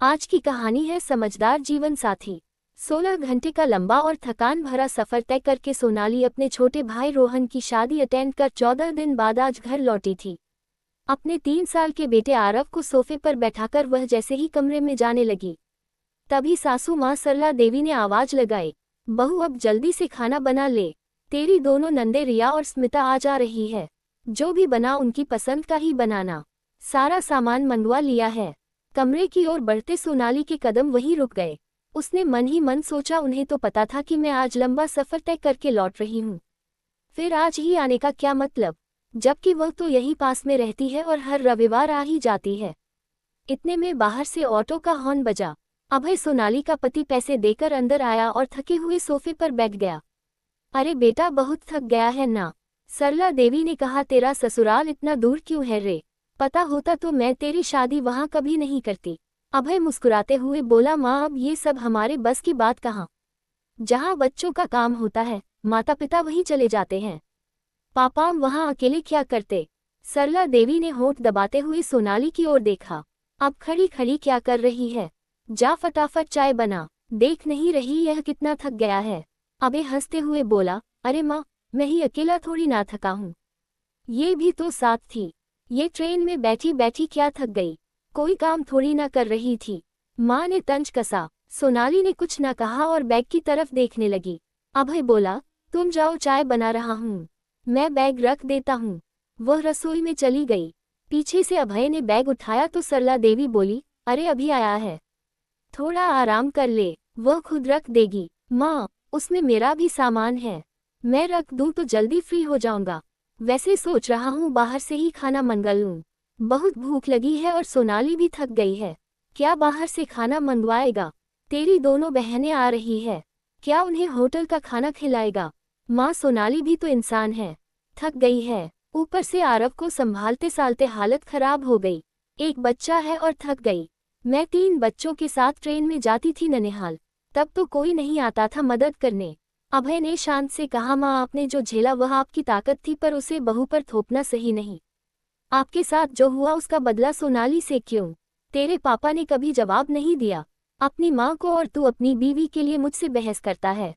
आज की कहानी है समझदार जीवन साथी। 16 घंटे का लंबा और थकान भरा सफर तय करके सोनाली अपने छोटे भाई रोहन की शादी अटेंड कर 14 दिन बाद आज घर लौटी थी। अपने 3 साल के बेटे आरव को सोफे पर बैठाकर वह जैसे ही कमरे में जाने लगी, तभी सासू माँ सरला देवी ने आवाज लगाई, बहू अब जल्दी से खाना बना ले, तेरी दोनों नंदे रिया और स्मिता आ जा रही है। जो भी बना उनकी पसंद का ही बनाना, सारा सामान मंगवा लिया है। कमरे की ओर बढ़ते सोनाली के कदम वहीं रुक गए। उसने मन ही मन सोचा, उन्हें तो पता था कि मैं आज लंबा सफर तय करके लौट रही हूँ, फिर आज ही आने का क्या मतलब, जबकि वह तो यहीं पास में रहती है और हर रविवार आ ही जाती है। इतने में बाहर से ऑटो का हॉर्न बजा। अभय, सोनाली का पति, पैसे देकर अंदर आया और थके हुए सोफे पर बैठ गया। अरे बेटा, बहुत थक गया है ना? सरला देवी ने कहा, तेरा ससुराल इतना दूर क्यों है रे? पता होता तो मैं तेरी शादी वहां कभी नहीं करती। अभय मुस्कुराते हुए बोला, माँ अब ये सब हमारे बस की बात कहाँ। जहाँ बच्चों का काम होता है माता पिता वहीं चले जाते हैं, पापा वहां अकेले क्या करते। सरला देवी ने होंठ दबाते हुए सोनाली की ओर देखा। अब खड़ी खड़ी क्या कर रही है? जा फटाफट चाय बना, देख नहीं रही यह कितना थक गया है। अभय हंसते हुए बोला, अरे माँ, मैं ही अकेला थोड़ी ना थका हूँ, ये भी तो साथ थी। ये ट्रेन में बैठी बैठी क्या थक गई, कोई काम थोड़ी ना कर रही थी। माँ ने तंज कसा। सोनाली ने कुछ न कहा और बैग की तरफ देखने लगी। अभय बोला, तुम जाओ, चाय बना रहा हूँ, मैं बैग रख देता हूँ। वह रसोई में चली गई। पीछे से अभय ने बैग उठाया तो सरला देवी बोली, अरे अभी आया है, थोड़ा आराम कर ले, वह खुद रख देगी। माँ, उसमें मेरा भी सामान है, मैं रख दूँ तो जल्दी फ्री हो जाऊंगा। वैसे सोच रहा हूँ बाहर से ही खाना मंगवा लूँ, बहुत भूख लगी है और सोनाली भी थक गई है। क्या बाहर से खाना मंगवाएगा? तेरी दोनों बहनें आ रही है, क्या उन्हें होटल का खाना खिलाएगा? माँ, सोनाली भी तो इंसान है, थक गई है, ऊपर से आरव को संभालते सालते हालत खराब हो गई। एक बच्चा है और थक गई। मैं 3 बच्चों के साथ ट्रेन में जाती थी ननिहाल, तब तो कोई नहीं आता था मदद करने। अभय ने शांत से कहा, माँ आपने जो झेला वह आपकी ताकत थी, पर उसे बहू पर थोपना सही नहीं। आपके साथ जो हुआ उसका बदला सोनाली से क्यों? तेरे पापा ने कभी जवाब नहीं दिया अपनी माँ को, और तू अपनी बीवी के लिए मुझसे बहस करता है।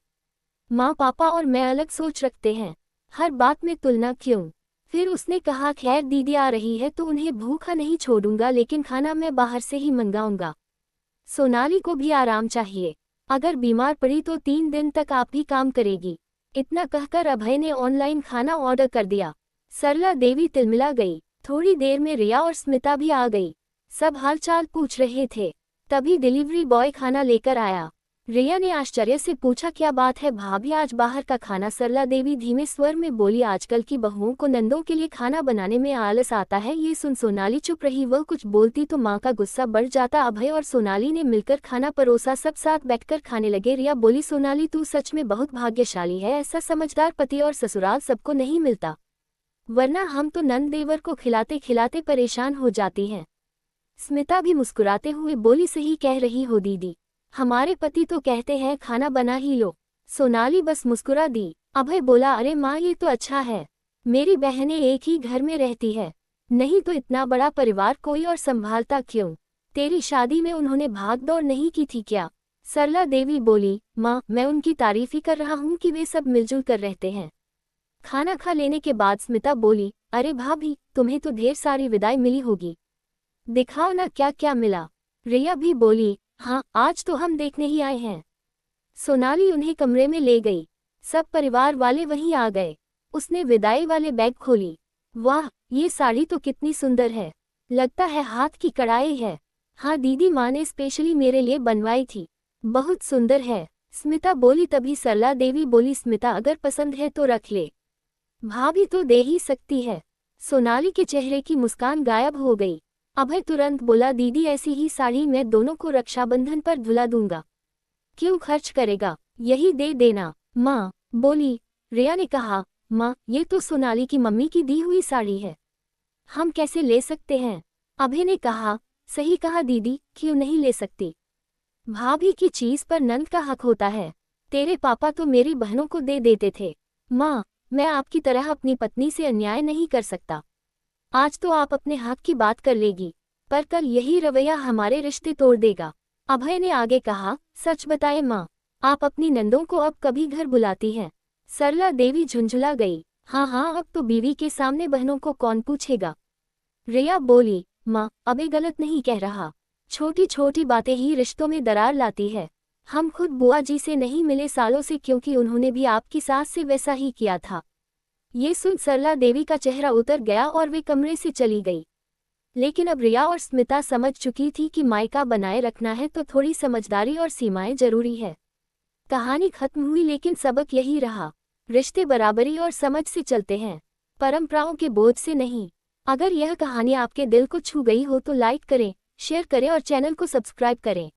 माँ, पापा और मैं अलग सोच रखते हैं, हर बात में तुलना क्यों? फिर उसने कहा, खैर दीदी आ रही है तो उन्हें भूखा नहीं छोड़ूंगा, लेकिन खाना मैं बाहर से ही मंगाऊंगा। सोनाली को भी आराम चाहिए, अगर बीमार पड़ी तो 3 दिन तक आप भी काम करेगी। इतना कहकर अभय ने ऑनलाइन खाना ऑर्डर कर दिया। सरला देवी तिलमिला गई। थोड़ी देर में रिया और स्मिता भी आ गई। सब हालचाल पूछ रहे थे, तभी डिलीवरी बॉय खाना लेकर आया। रिया ने आश्चर्य से पूछा, क्या बात है भाभी, आज बाहर का खाना? सरला देवी धीमे स्वर में बोली, आजकल की बहुओं को नंदों के लिए खाना बनाने में आलस आता है। ये सुन सोनाली चुप रही, वह कुछ बोलती तो माँ का गुस्सा बढ़ जाता। अभय और सोनाली ने मिलकर खाना परोसा, सब साथ बैठकर खाने लगे। रिया बोली, सोनाली तू सच में बहुत भाग्यशाली है, ऐसा समझदार पति और ससुराल सबको नहीं मिलता, वरना हम तो नंद देवर को खिलाते खिलाते परेशान हो जाती हैं। स्मिता भी मुस्कुराते हुए बोली, सही कह रही हो दीदी, हमारे पति तो कहते हैं खाना बना ही लो। सोनाली बस मुस्कुरा दी। अभय बोला, अरे माँ ये तो अच्छा है, मेरी बहनें एक ही घर में रहती है, नहीं तो इतना बड़ा परिवार कोई और संभालता क्यों? तेरी शादी में उन्होंने भागदौड़ नहीं की थी क्या? सरला देवी बोली, माँ मैं उनकी तारीफ ही कर रहा हूँ कि वे सब मिलजुल कर रहते हैं। खाना खा लेने के बाद स्मिता बोली, अरे भाभी तुम्हें तो ढेर सारी विदाई मिली होगी, दिखाओ ना क्या क्या मिला। रिया भी बोली, हाँ आज तो हम देखने ही आए हैं। सोनाली उन्हें कमरे में ले गई। सब परिवार वाले वहीं आ गए। उसने विदाई वाले बैग खोली। वाह, ये साड़ी तो कितनी सुंदर है, लगता है हाथ की कढ़ाई है। हाँ दीदी, माँ ने स्पेशली मेरे लिए बनवाई थी, बहुत सुंदर है, स्मिता बोली। तभी सरला देवी बोली, स्मिता अगर पसंद है तो रख ले, भाभी तो दे ही सकती है। सोनाली के चेहरे की मुस्कान गायब हो गई। अभय तुरंत बोला, दीदी ऐसी ही साड़ी मैं दोनों को रक्षाबंधन पर धुला दूंगा, क्यों खर्च करेगा, यही दे देना। माँ बोली। रिया ने कहा, माँ ये तो सोनाली की मम्मी की दी हुई साड़ी है, हम कैसे ले सकते हैं? अभय ने कहा, सही कहा दीदी, क्यों नहीं ले सकती, भाभी की चीज पर नंद का हक होता है, तेरे पापा तो मेरी बहनों को दे देते थे। माँ, मैं आपकी तरह अपनी पत्नी से अन्याय नहीं कर सकता, आज तो आप अपने हक की बात कर लेगी। पर कल यही रवैया हमारे रिश्ते तोड़ देगा। अभय ने आगे कहा, सच बताए माँ, आप अपनी नंदों को अब कभी घर बुलाती हैं? सरला देवी झुंझुला गई। हाँ हाँ, अब तो बीवी के सामने बहनों को कौन पूछेगा। रिया बोली, माँ अबे गलत नहीं कह रहा, छोटी छोटी बातें ही रिश्तों में दरार लाती है। हम खुद बुआ जी से नहीं मिले सालों से, क्योंकि उन्होंने भी आपकी सास से वैसा ही किया था। ये सुन सरला देवी का चेहरा उतर गया और वे कमरे से चली गई। लेकिन अब रिया और स्मिता समझ चुकी थी कि मायका बनाए रखना है तो थोड़ी समझदारी और सीमाएं जरूरी है। कहानी खत्म हुई, लेकिन सबक यही रहा, रिश्ते बराबरी और समझ से चलते हैं, परंपराओं के बोझ से नहीं। अगर यह कहानी आपके दिल को छू गई हो तो लाइक करें, शेयर करें और चैनल को सब्सक्राइब करें।